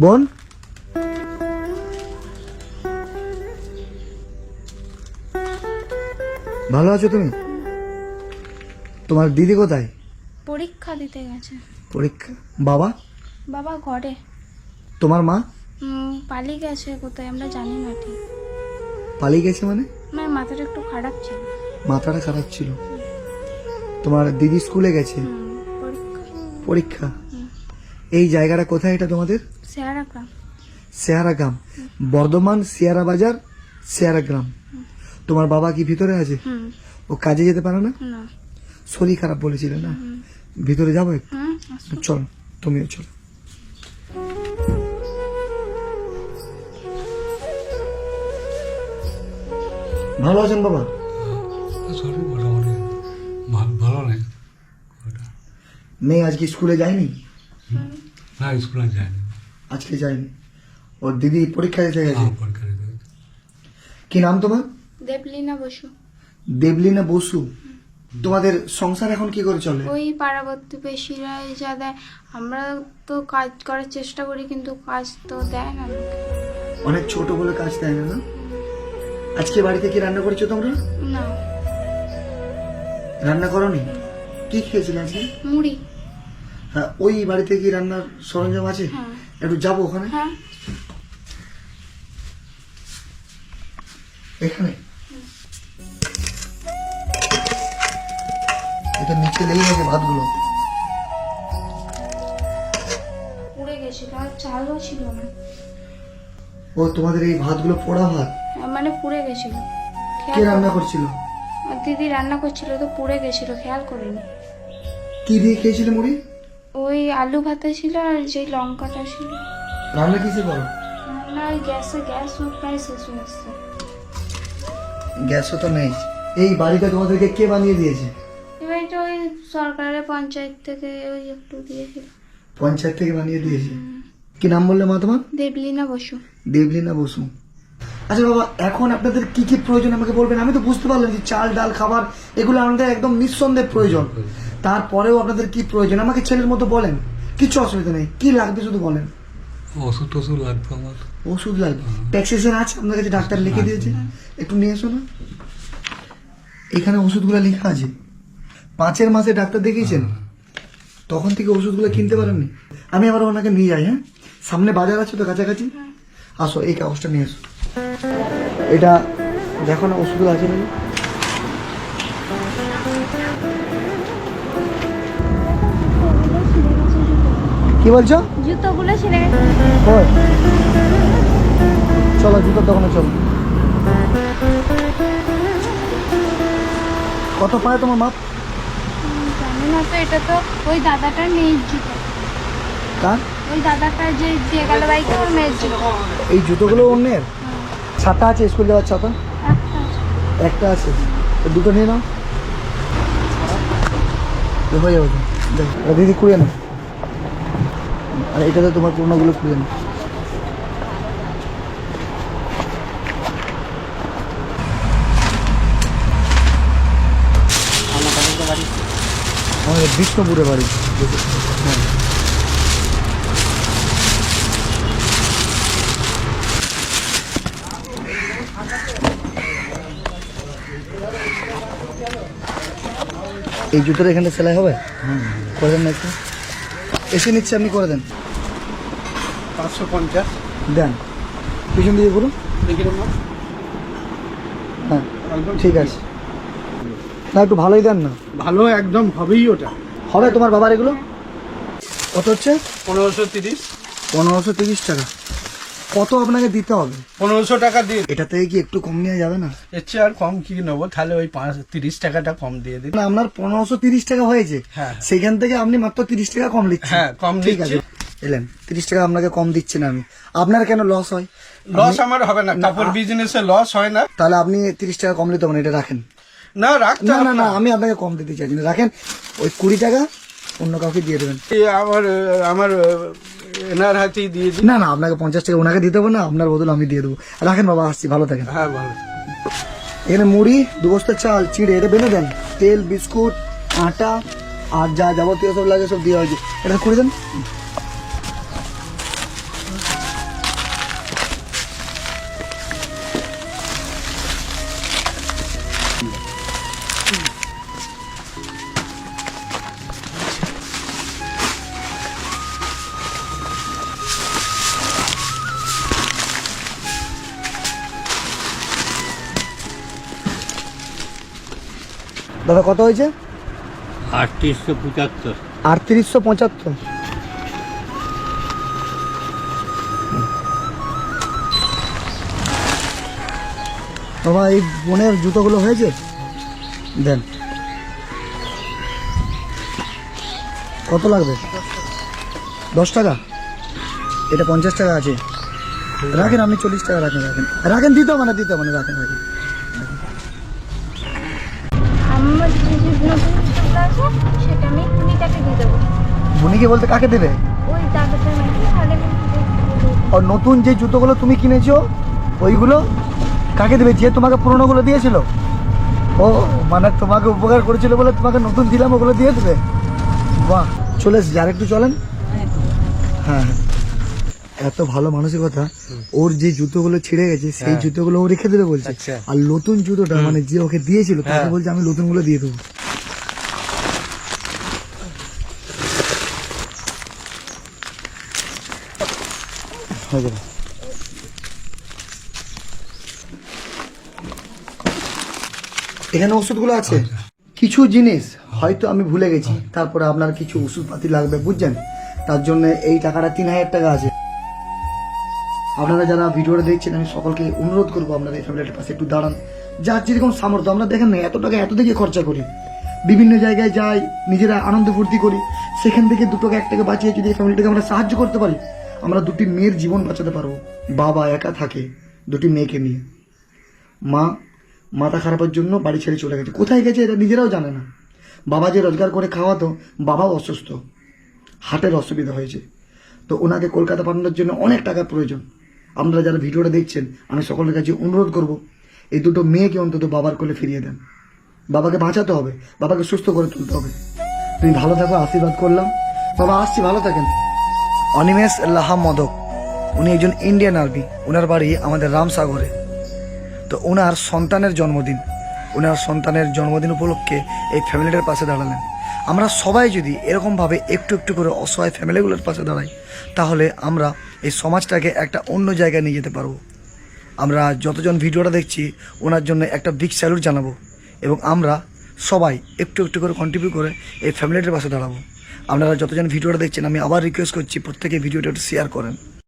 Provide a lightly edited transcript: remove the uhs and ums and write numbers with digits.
বোন, ভালো আছো তুমি? তোমার দিদি কোথায়? পরীক্ষা দিতে গেছে। পরীক্ষা। বাবা? বাবা ঘরে। তোমার মা? পালিয়ে গেছে কোথায় আমরা জানি না ঠিক। পালিয়ে গেছে মানে? মানে মাথাটা একটু খারাপ ছিল। মাথাটা খারাপ ছিল। তোমার দিদি স্কুলে গেছে? পরীক্ষা। পরীক্ষা। এই জায়গাটা কোথায় এটা তোমাদের? সেহারা গ্রাম। সেহারা গ্রাম, বর্ধমান সিয়ারা বাজার, সেহারা গ্রাম। তোমার বাবা কি ভিতরে আছে? ও কাজে যেতে পারে না? না। শরীর খারাপ বলেছিল না? ভিতরে যাবো একটু? আসো। চল, তুমিও চলো। ভালো আছেন বাবা? শরীর মোটামুটি ভালো নেই। মেয়ে আজকে স্কুলে যায়নি? না, স্কুলে যায়নি। আজকে যায়নি। ওর দিদি পরীক্ষা দিতে গেছে। পরীক্ষা দিতে গেছে। কি নাম তোমার? দেবলীনা বসু। দেবলীনা বসু। তোমাদের সংসার এখন কি করে চলে? ওই পাড়া প্রতিবেশীরা যা দেয়, আমরা তো কাজ করার চেষ্টা করি কিন্তু কাজ তো দেয় না লোকে। অনেক ছোট বলে কাজ দেয় না? আজকে বাড়িতে কি রান্না করেছো তোমরা? না। রান্না করনি? কি খেয়েছিলে আজকে? মুড়ি। হ্যাঁ, ওই বাড়িতে কি রান্নার সরঞ্জাম আছে? হ্যাঁ। একটু যাবো ওখানে। হ্যাঁ। এখানে এটা নিচে লেগে গেছে ভাতগুলো। পুড়ে গেছিল আর চালও ছিল না। ও, তোমাদের এই ভাতগুলো পোড়া ভাত? মানে পুড়ে গেছিল। কে রান্না করছিল? দিদি রান্না করছিল তো পুড়ে গেছিল, খেয়াল করিনি। কি দিয়ে খেয়েছিলে মুড়ি? ওই আলু ভাতে ছিল আর যে লঙ্কাটা ছিল। রান্না কিসে করো? রান্না গ্যাস প্রায় শেষ হয়ে আসছে। গ্যাসও তো নেই। এই বাড়িটা তোমাদেরকে কে বানিয়ে দিয়েছে? এবার এটা ওই সরকারের পঞ্চায়েত থেকে ওই একটু দিয়েছিল। পঞ্চায়েত থেকে বানিয়ে দিয়েছে। কি নাম বললে মা তোমার? দেবলীনা বসু। দেবলীনা বসু। আচ্ছা বাবা, এখন আপনাদের কি কি প্রয়োজন আমাকে বলবেন? আমি তো বুঝতে পারলাম যে চাল ডাল খাবার এগুলো আমাদের একদম নিঃসন্দেহে প্রয়োজন। তারপরেও আপনাদের কি প্রয়োজন আমাকে ছেলের মতো বলেন। কিছু অসুবিধা নেই, কি লাগবে শুধু বলেন। ওষুধ টষুধ লাগবে আমার। ওষুধ লাগবে? প্যাক্সেশন আছে আপনার কাছে? ডাক্তার লিখে দিয়েছে? একটু নিয়ে এসো না। এখানে ওষুধগুলো লেখা আছে। 5 মাসে ডাক্তার দেখিয়েছেন? তখন থেকে ওষুধগুলো কিনতে পারেননি? আমি আবার ওনাকে নিয়ে যাই। হ্যাঁ, সামনে বাজার আছে তো কাছাকাছি। আসো, এই কাগজটা নিয়ে এসো। এটা দেখো না ওষুধগুলো আছে নাকি। কি বলছো? জুতোগুলো ছিঁড়ে গেছে। কই? চলো জুতোর দোকানে চলো। কত পায় তোমার মাপ? জানি না তো, এটা তো ওই দাদাটার মেয়ের জুতো। কার? ওই দাদাটা যে দিয়ে গেল বাইকে, ওর মেয়ের জুতো। এই জুতোগুলো অন্যের? ছাতা আছে স্কুল যাওয়ার ছাতা? একটা আছে। একটা আছে, দুটো নিয়ে নাও। হয়ে যাবে তো। দেখো, এটা দিদি কুড়িয়ে নাও। আর এটাতে তোমার পুরোনোগুলো কুড়িয়ে নাও। আমাদের বিষ্ণুপুরে বাড়ি। হ্যাঁ, এই জুতোর এখানে সেলাই হবে? করে দেন না একটু। এসে নিচ্ছে, আপনি করে দেন। 550 দেন, পিছন দিকে করুন। হ্যাঁ ঠিক আছে। না একটু ভালোই দেন না। ভালো একদম হবেই ওটা। হবে তোমার বাবার এগুলো? কত হচ্ছে? 1530। 1530 টাকা। কত আপনাকে দিতে হবে? 1500 টাকা দিন। এটা থেকে কি একটু কম নেওয়া যাবে না? এর চেয়ে আর কম কি নেবো? তাহলে ওই 30 টাকাটা কম দিয়ে দিন। না, আপনার 1530 টাকা হয়েছে, হ্যাঁ। সেখান থেকে আপনি মাত্র 30 টাকা কম দিচ্ছেন। হ্যাঁ, কম ঠিক আছে, দিচ্ছি। এলেন 30 টাকা আপনাকে কম দিচ্ছি না আমি। আপনার কেন লস হয়? লস আমার হবে না, কাপড় বিজনেসে লস হয় না। তাহলে আপনি 30 টাকা কম দিতে হবে না, এটা রাখেন। না রাখতে না হবে না না, আমি আপনাকে কম দিতে চাইছি না, রাখেন। ওই 20 টাকা অন্য কাউকে দিয়ে দেবেন। আমার এনার হাতেই দিয়ে দিন। না না, আপনাকে 50 টাকা ওনাকে দিতে হবে না, আপনার বদলে আমি দিয়ে দেবো। রাখেন বাবা, আসছি, ভালো থাকেন। হ্যাঁ ভালো। এখানে মুড়ি, 2 বস্তা চাল চিড়ে এটা বেঁধে দেন, তেল বিস্কুট আটা আর যা যাবতীয় সব লাগে সব দেওয়া হয়েছে। এটা করে দেন। দাদা কত হয়েছে? 3875। 3875। বাবা এই বোনের জুতোগুলো হয়েছে দেন। কত লাগবে? 10 টাকা। এটা 50 টাকা আছে, রাখেন আপনি 40 টাকা রাখেন। রাখেন দিতে হবে না রাখেন। আমার যে নতুন জুতোগুলো আছে সেটা আমি বুনিটাকে দিয়ে দেবো। বুনিকে বলতে কাকে দেবে? ওই দাদাটার নাকি তাহলে আমি দিয়ে দেবো। আর নতুন যে জুতোগুলো তুমি কিনেছো ওইগুলো কাকে দেবে? যে তোমাকে পুরোনোগুলো দিয়েছিল? ও মানে তোমাকে উপকার করেছিল বলে তোমাকে নতুন দিলাম, ওগুলো দিয়ে দেবে? বাহ, চলে এসেছি। আর একটু চলেন। হ্যাঁ, এত ভালো মানসিকতা। ওর যে জুতোগুলো ছিঁড়ে গেছে সেই জুতোগুলো ও রেখে দেবে বলছে, আর নতুন জুতোটা মানে যে ওকে দিয়েছিল তাকে বলছে আমি নতুনগুলো দিয়ে দেবো। হয়ে যাবে। এখানে ওষুধগুলো আছে। কিছু জিনিস হয়তো আমি ভুলে গেছি, তারপরে আপনার কিছু ওষুধপাতি লাগবে বুঝছেন, তার জন্য এই টাকাটা 3000 টাকা আছে। আপনারা যারা ভিডিওটা দেখছেন আমি সকলকে অনুরোধ করবো আপনারা এই ফ্যামিলিটার পাশে একটু দাঁড়ান। যার যেরকম সামর্থ্য, আমরা দেখেন না এত টাকা এত দিকে খরচা করি, বিভিন্ন জায়গায় যাই, নিজেরা আনন্দ ফুর্তি করি, সেখান থেকে 2 টাকা 1 টাকা বাঁচিয়ে যদি এই ফ্যামিলিটাকে আমরা সাহায্য করতে পারি, আমরা 2টি মেয়ের জীবন বাঁচাতে পারবো। বাবা একা থাকে 2টি মেয়েকে নিয়ে, মা মাথা খারাপের জন্য বাড়ি ছেড়ে চলে গেছে। কোথায় গেছে এটা নিজেরাও জানে না। বাবা যে রোজগার করে খাওয়াতো, বাবাও অসুস্থ, হার্টের অসুবিধা হয়েছে, তো ওনাকে কলকাতা পাঠানোর জন্য অনেক টাকার প্রয়োজন। আপনারা যারা ভিডিওটা দেখছেন আমি সকলের কাছে অনুরোধ করব এই 2টো মেয়েকে অন্তত বাবার কোলে ফিরিয়ে দেন। বাবাকে বাঁচাতে হবে, বাবাকে সুস্থ করে তুলতে হবে। তুমি ভালো থাকো, আশীর্বাদ করলাম। বাবা আসছি, ভালো থাকেন। অনিমেষ লাহা মদক, উনি একজন ইন্ডিয়ান আর্মি, ওনার বাড়ি আমাদের রামসাগরে। তো ওনার সন্তানের জন্মদিন উপলক্ষে এই ফ্যামিলিটার পাশে দাঁড়ালেন। আমরা সবাই যদি এরকমভাবে একটু একটু করে অসহায় ফ্যামিলিগুলোর পাশে দাঁড়াই, তাহলে আমরা এই সমাজটাকে একটা অন্য জায়গায় নিয়ে যেতে পারবো। আমরা যতজন ভিডিওটা দেখছি ওনার জন্য একটা বিগ স্যালুট জানাবো, এবং আমরা সবাই একটু একটু করে কন্ট্রিবিউট করে এই ফ্যামিলিটার পাশে দাঁড়াবো। আপনারা যতজন ভিডিওটা দেখছেন আমি আবার রিকোয়েস্ট করছি প্রত্যেকে ভিডিওটা একটু শেয়ার করেন।